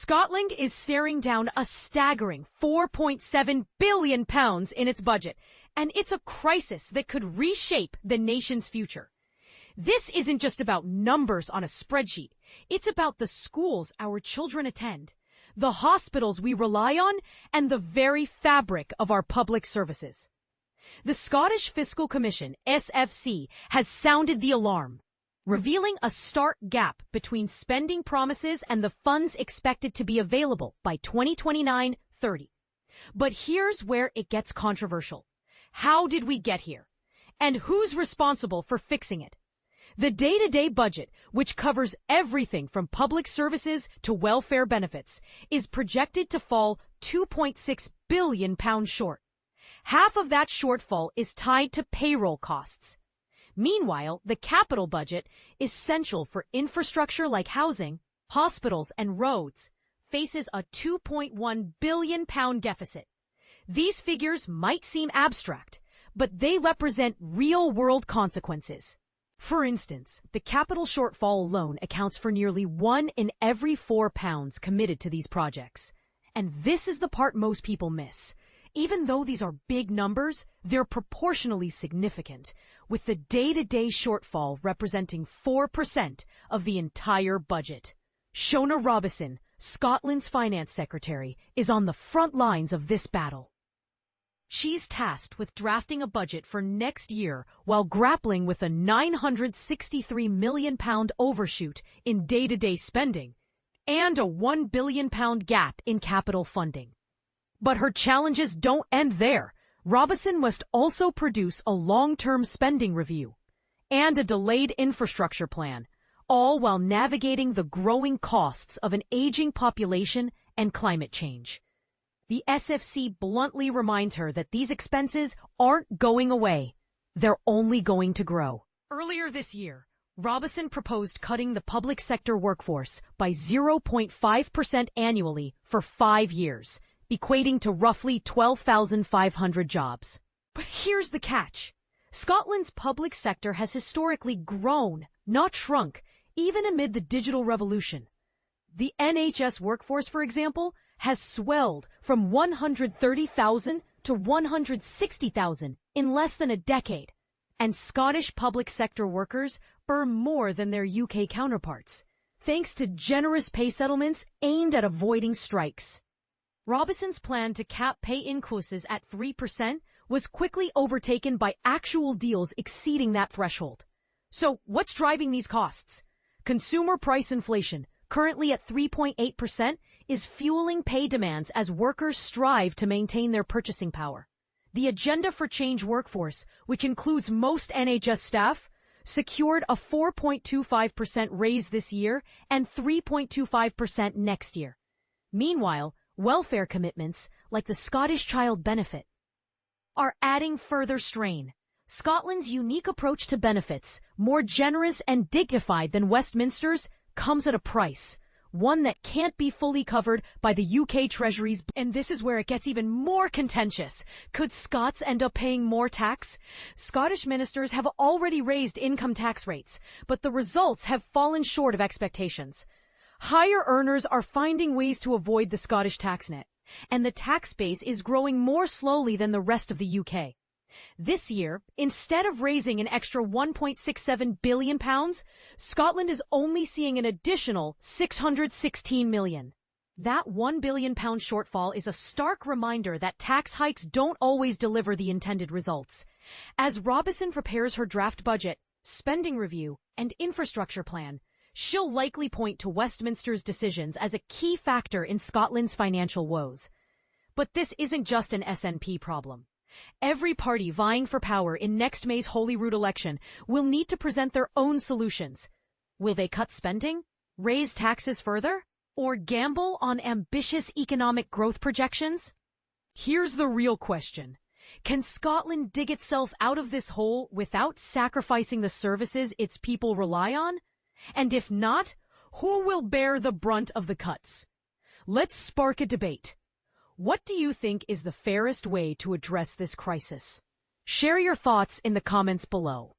Scotland is staring down a staggering £4.7 billion in its budget, and it's a crisis that could reshape the nation's future. This isn't just about numbers on a spreadsheet. It's about the schools our children attend, the hospitals we rely on, and the very fabric of our public services. The Scottish Fiscal Commission, SFC, has sounded the alarm, revealing a stark gap between spending promises and the funds expected to be available by 2029-30. But here's where it gets controversial. How did we get here? And who's responsible for fixing it? The day-to-day budget, which covers everything from public services to welfare benefits, is projected to fall £2.6 billion short. Half of that shortfall is tied to payroll costs. Meanwhile, the capital budget, essential for infrastructure like housing, hospitals, and roads, faces a £2.1 billion deficit. These figures might seem abstract, but they represent real-world consequences. For instance, the capital shortfall alone accounts for nearly 1 in every £4 committed to these projects. And this is the part most people miss. Even though these are big numbers, they're proportionally significant, with the day-to-day shortfall representing 4% of the entire budget. Shona Robison, Scotland's finance secretary, is on the front lines of this battle. She's tasked with drafting a budget for next year while grappling with a £963 million overshoot in day-to-day spending and a £1 billion gap in capital funding. But her challenges don't end there. Robison must also produce a long-term spending review and a delayed infrastructure plan, all while navigating the growing costs of an aging population and climate change. The SFC bluntly reminds her that these expenses aren't going away. They're only going to grow. Earlier this year, Robison proposed cutting the public sector workforce by 0.5% annually for 5 years, equating to roughly 12,500 jobs. But here's the catch. Scotland's public sector has historically grown, not shrunk, even amid the digital revolution. The NHS workforce, for example, has swelled from 130,000 to 160,000 in less than a decade. And Scottish public sector workers earn more than their UK counterparts, thanks to generous pay settlements aimed at avoiding strikes. Robison's plan to cap pay increases at 3% was quickly overtaken by actual deals exceeding that threshold. So what's driving these costs? Consumer price inflation, currently at 3.8%, is fueling pay demands as workers strive to maintain their purchasing power. The Agenda for Change workforce, which includes most NHS staff, secured a 4.25% raise this year and 3.25% next year. Meanwhile, welfare commitments, like the Scottish Child Benefit, are adding further strain. Scotland's unique approach to benefits, more generous and dignified than Westminster's, comes at a price, one that can't be fully covered by the UK Treasury's. And this is where it gets even more contentious. Could Scots end up paying more tax? Scottish ministers have already raised income tax rates, but the results have fallen short of expectations. Higher earners are finding ways to avoid the Scottish tax net, and the tax base is growing more slowly than the rest of the UK. This year, instead of raising an extra £1.67 billion, Scotland is only seeing an additional £616 million. That £1 billion shortfall is a stark reminder that tax hikes don't always deliver the intended results. As Robison prepares her draft budget, spending review, and infrastructure plan, she'll likely point to Westminster's decisions as a key factor in Scotland's financial woes. But this isn't just an SNP problem. Every party vying for power in next May's Holyrood election will need to present their own solutions. Will they cut spending, raise taxes further, or gamble on ambitious economic growth projections? Here's the real question. Can Scotland dig itself out of this hole without sacrificing the services its people rely on? And if not, who will bear the brunt of the cuts? Let's spark a debate. What do you think is the fairest way to address this crisis? Share your thoughts in the comments below.